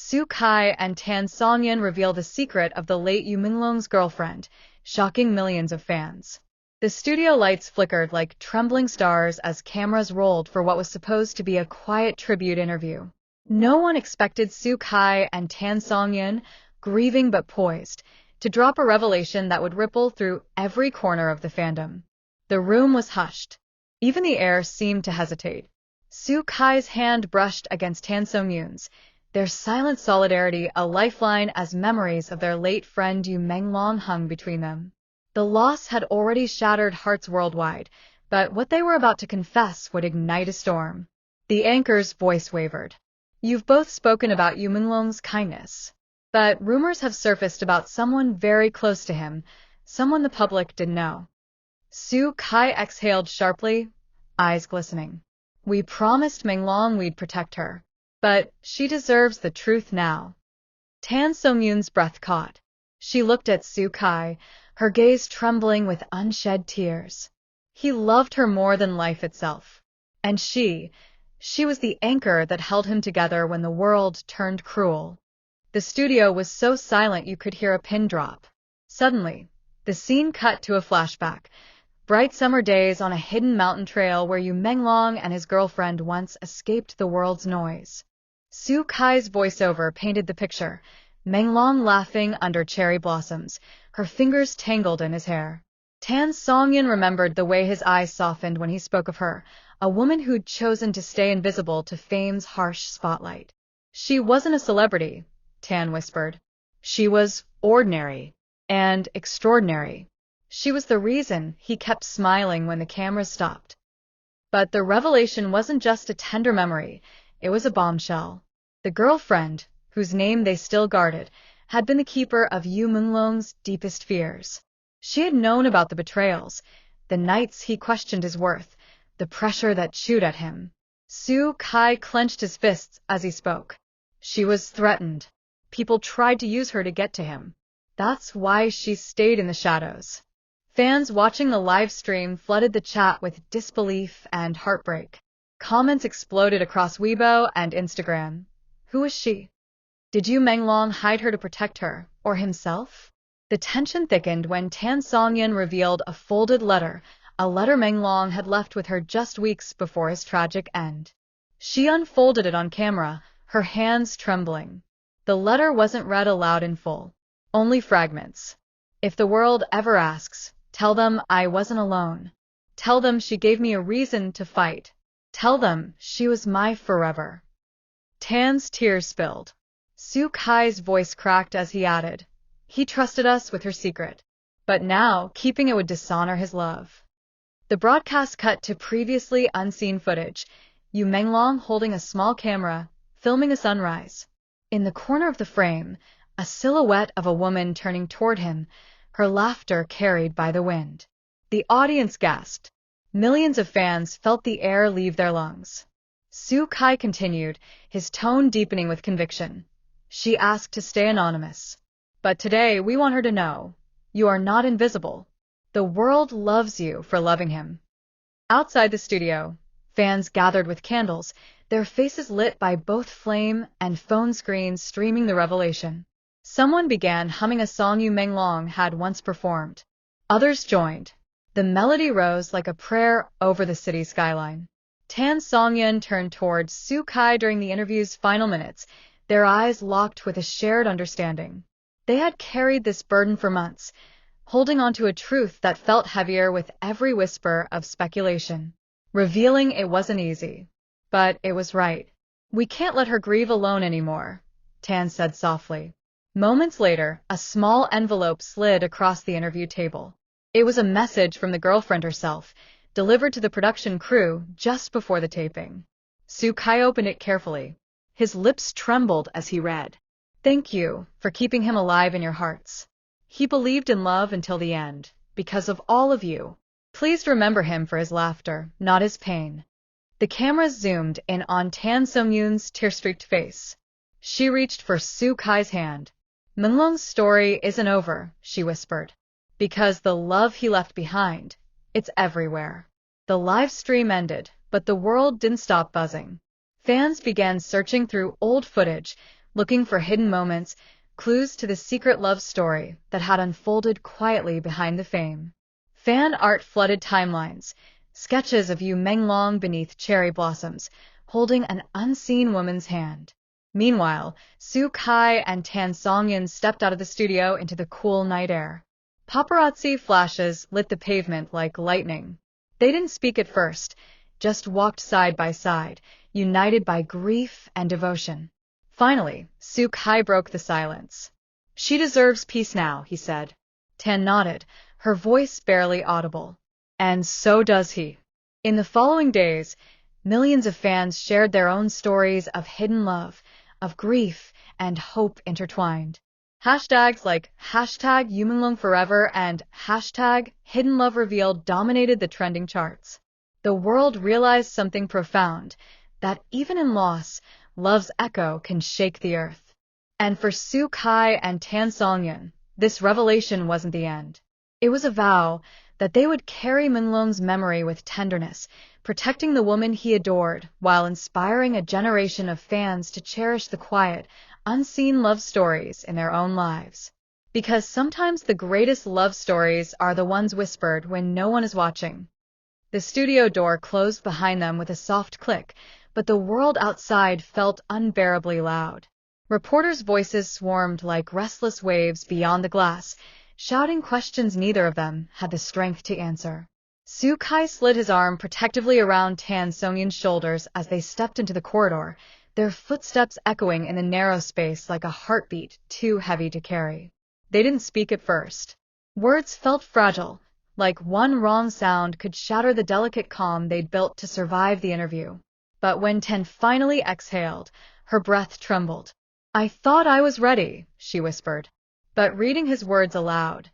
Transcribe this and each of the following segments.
Soo Kai and Tan Songyun reveal the secret of the late Menglong's girlfriend, shocking millions of fans. The studio lights flickered like trembling stars as cameras rolled for what was supposed to be a quiet tribute interview. No one expected Soo Kai and Tan Songyun, grieving but poised, to drop a revelation that would ripple through every corner of the fandom. The room was hushed. Even the air seemed to hesitate. Soo Kai's hand brushed against Tan Songyun's, their silent solidarity a lifeline as memories of their late friend Menglong hung between them. The loss had already shattered hearts worldwide, but what they were about to confess would ignite a storm. The anchor's voice wavered. "You've both spoken about Menglong's kindness, but rumors have surfaced about someone very close to him, someone the public didn't know." Soo Kai exhaled sharply, eyes glistening. "We promised Menglong we'd protect her, but she deserves the truth now." Tan Songyun's breath caught. She looked at Soo Kai, her gaze trembling with unshed tears. He loved her more than life itself. And she was the anchor that held him together when the world turned cruel. The studio was so silent you could hear a pin drop. Suddenly, the scene cut to a flashback. Bright summer days on a hidden mountain trail where Menglong and his girlfriend once escaped the world's noise. Soo Kai's voiceover painted the picture. Menglong laughing under cherry blossoms, her fingers tangled in his hair. Tan Songyun remembered the way his eyes softened when he spoke of her, a woman who'd chosen to stay invisible to fame's harsh spotlight. "She wasn't a celebrity," Tan whispered. "She was ordinary and extraordinary. She was the reason he kept smiling when the cameras stopped." But the revelation wasn't just a tender memory, it was a bombshell. The girlfriend, whose name they still guarded, had been the keeper of Menglong's deepest fears. She had known about the betrayals, the nights he questioned his worth, the pressure that chewed at him. Soo Kai clenched his fists as he spoke. She was threatened. People tried to use her to get to him. That's why she stayed in the shadows. Fans watching the live stream flooded the chat with disbelief and heartbreak. Comments exploded across Weibo and Instagram. Who was she? Did Menglong hide her to protect her, or himself? The tension thickened when Tan Songyun revealed a folded letter, a letter Menglong had left with her just weeks before his tragic end. She unfolded it on camera, her hands trembling. The letter wasn't read aloud in full, only fragments. "If the world ever asks, tell them I wasn't alone. Tell them she gave me a reason to fight. Tell them she was my forever." Tan's tears spilled. Soo Kai's voice cracked as he added, "He trusted us with her secret, but now keeping it would dishonor his love." The broadcast cut to previously unseen footage, Menglong holding a small camera, filming a sunrise. In the corner of the frame, a silhouette of a woman turning toward him, her laughter carried by the wind. The audience gasped. Millions of fans felt the air leave their lungs. Soo Kai continued, his tone deepening with conviction. "She asked to stay anonymous. But today we want her to know, you are not invisible. The world loves you for loving him." Outside the studio, fans gathered with candles, their faces lit by both flame and phone screens streaming the revelation. Someone began humming a song Menglong had once performed. Others joined. The melody rose like a prayer over the city skyline. Tan Songyun turned towards Soo Kai during the interview's final minutes, their eyes locked with a shared understanding. They had carried this burden for months, holding on to a truth that felt heavier with every whisper of speculation. Revealing it wasn't easy, but it was right. "We can't let her grieve alone anymore," Tan said softly. Moments later, a small envelope slid across the interview table. It was a message from the girlfriend herself, delivered to the production crew just before the taping. Soo Kai opened it carefully. His lips trembled as he read. "Thank you for keeping him alive in your hearts. He believed in love until the end, because of all of you. Please remember him for his laughter, not his pain." The cameras zoomed in on Tan Songyun's tear-streaked face. She reached for Soo Kai's hand. "Menglong's story isn't over," she whispered. "Because the love he left behind, it's everywhere." The live stream ended, but the world didn't stop buzzing. Fans began searching through old footage, looking for hidden moments, clues to the secret love story that had unfolded quietly behind the fame. Fan art flooded timelines, sketches of Menglong beneath cherry blossoms, holding an unseen woman's hand. Meanwhile, Su Kai and Tan Songyun stepped out of the studio into the cool night air. Paparazzi flashes lit the pavement like lightning. They didn't speak at first, just walked side by side, united by grief and devotion. Finally, Su Kai broke the silence. "She deserves peace now," he said. Tan nodded, her voice barely audible. "And so does he." In the following days, millions of fans shared their own stories of hidden love, of grief and hope intertwined. Hashtags like #HumanLongForever and #HiddenLoveRevealed dominated the trending charts. The world realized something profound, that even in loss, love's echo can shake the earth. And for Su Kai and Tan Songyun, this revelation wasn't the end. It was a vow that they would carry Menglong's memory with tenderness, protecting the woman he adored while inspiring a generation of fans to cherish the quiet, unseen love stories in their own lives. Because sometimes the greatest love stories are the ones whispered when no one is watching. The studio door closed behind them with a soft click, but the world outside felt unbearably loud. Reporters' voices swarmed like restless waves beyond the glass, shouting questions neither of them had the strength to answer. Su Kai slid his arm protectively around Tan Songyun's shoulders as they stepped into the corridor, their footsteps echoing in the narrow space like a heartbeat too heavy to carry. They didn't speak at first. Words felt fragile, like one wrong sound could shatter the delicate calm they'd built to survive the interview. But when Tan finally exhaled, her breath trembled. "I thought I was ready," she whispered. But reading his words aloud,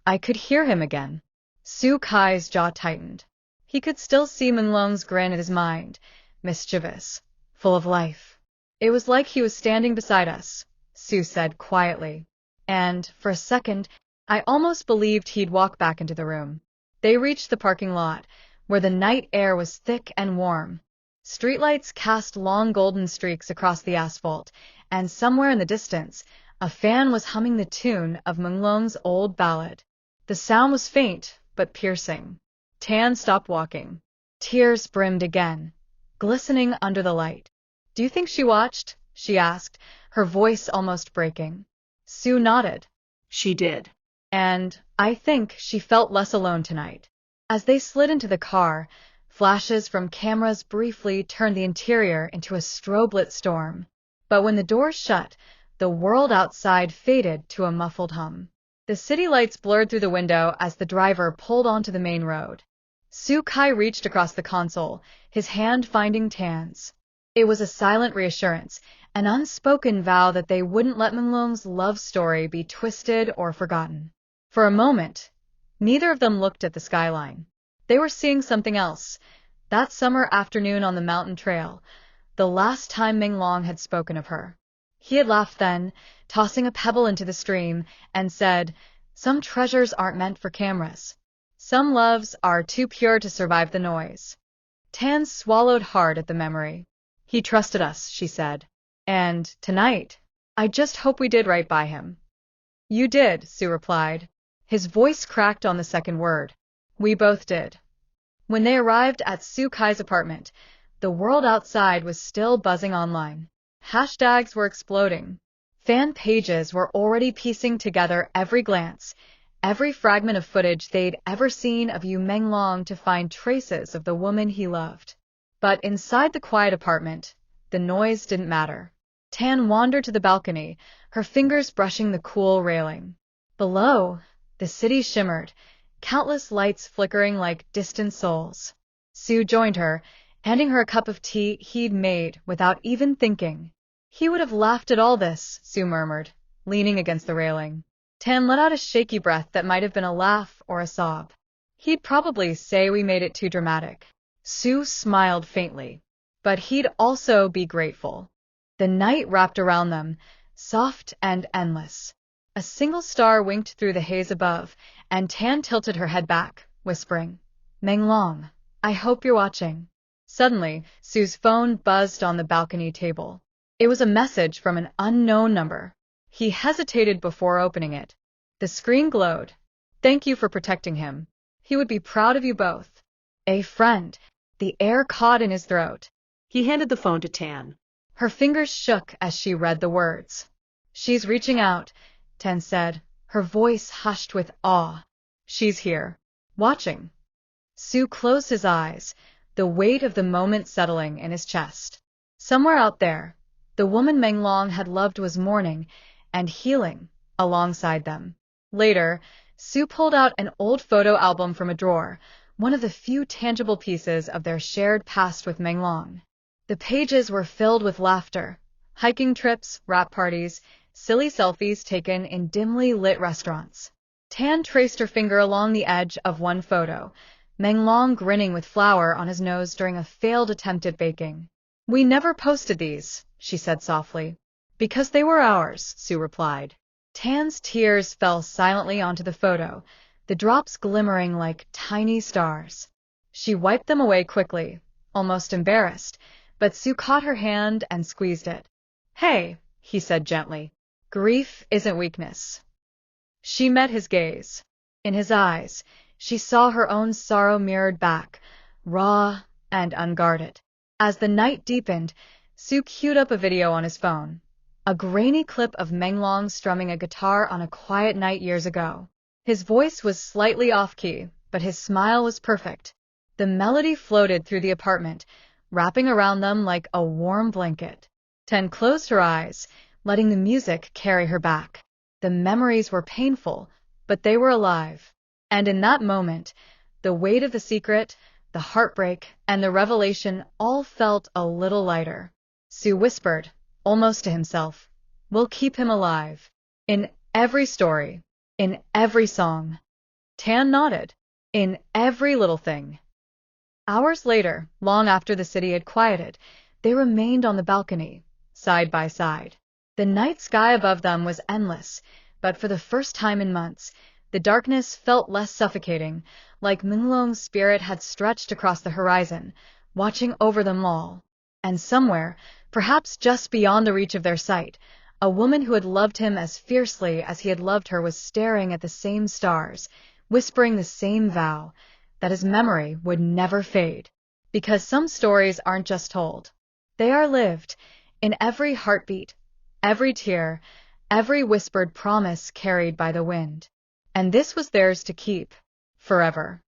I could hear him again. Su Kai's jaw tightened. He could still see Menglong's grin in his mind, mischievous, full of life. "It was like he was standing beside us," Su said quietly. "And, for a second, I almost believed he'd walk back into the room." They reached the parking lot, where the night air was thick and warm. Streetlights cast long golden streaks across the asphalt, and somewhere in the distance, a fan was humming the tune of Menglong's old ballad. The sound was faint, but piercing. Tan stopped walking. Tears brimmed again, glistening under the light. "Do you think she watched?" she asked, her voice almost breaking. Su nodded. She did. And I think she felt less alone tonight. As they slid into the car, flashes from cameras briefly turned the interior into a strobe-lit storm. But when the doors shut, the world outside faded to a muffled hum. The city lights blurred through the window as the driver pulled onto the main road. Su Kai reached across the console, his hand finding Tan's. It was a silent reassurance, an unspoken vow that they wouldn't let Menglong's love story be twisted or forgotten. For a moment, neither of them looked at the skyline. They were seeing something else. That summer afternoon on the mountain trail, the last time Menglong had spoken of her. He had laughed then, tossing a pebble into the stream, and said, "Some treasures aren't meant for cameras. Some loves are too pure to survive the noise." Tan swallowed hard at the memory. "He trusted us," she said. "And tonight, I just hope we did right by him." "You did," Su replied. His voice cracked on the second word. "We both did." When they arrived at Su Kai's apartment, the world outside was still buzzing online. Hashtags were exploding. Fan pages were already piecing together every glance, every fragment of footage they'd ever seen of Menglong to find traces of the woman he loved. But inside the quiet apartment, the noise didn't matter. Tan wandered to the balcony, her fingers brushing the cool railing. Below, the city shimmered, countless lights flickering like distant souls. Su joined her, handing her a cup of tea he'd made without even thinking. "He would have laughed at all this," Su murmured, leaning against the railing. Tan let out a shaky breath that might have been a laugh or a sob. "He'd probably say we made it too dramatic." Su smiled faintly. But he'd also be grateful. The night wrapped around them, soft and endless. A single star winked through the haze above, and Tan tilted her head back, whispering, "Menglong, I hope you're watching." Suddenly, Su's phone buzzed on the balcony table. It was a message from an unknown number. He hesitated before opening it. The screen glowed. Thank you for protecting him. He would be proud of you both. A friend. The air caught in his throat. He handed the phone to Tan. Her fingers shook as she read the words. She's reaching out, Tan said, her voice hushed with awe. She's here. Watching. Su closed his eyes, the weight of the moment settling in his chest. Somewhere out there, the woman Menglong had loved was mourning and healing alongside them. Later, Su pulled out an old photo album from a drawer, one of the few tangible pieces of their shared past with Menglong. The pages were filled with laughter, hiking trips, rap parties, silly selfies taken in dimly lit restaurants. Tan traced her finger along the edge of one photo, Menglong grinning with flour on his nose during a failed attempt at baking. We never posted these, she said softly. Because they were ours, Su replied. Tan's tears fell silently onto the photo, the drops glimmering like tiny stars. She wiped them away quickly, almost embarrassed, but Su caught her hand and squeezed it. Hey, he said gently. Grief isn't weakness. She met his gaze. In his eyes, she saw her own sorrow mirrored back, raw and unguarded. As the night deepened, Su queued up a video on his phone. A grainy clip of Menglong strumming a guitar on a quiet night years ago. His voice was slightly off-key, but his smile was perfect. The melody floated through the apartment, wrapping around them like a warm blanket. Ten closed her eyes, letting the music carry her back. The memories were painful, but they were alive. And in that moment, the weight of the secret, the heartbreak, and the revelation all felt a little lighter. Su whispered, almost to himself, we'll keep him alive. In every story, in every song. Tan nodded. In every little thing. Hours later, long after the city had quieted, they remained on the balcony, side by side. The night sky above them was endless, but for the first time in months, the darkness felt less suffocating, like Menglong's spirit had stretched across the horizon, watching over them all. And somewhere, perhaps just beyond the reach of their sight, a woman who had loved him as fiercely as he had loved her was staring at the same stars, whispering the same vow, that his memory would never fade. Because some stories aren't just told. They are lived, in every heartbeat, every tear, every whispered promise carried by the wind. And this was theirs to keep, forever.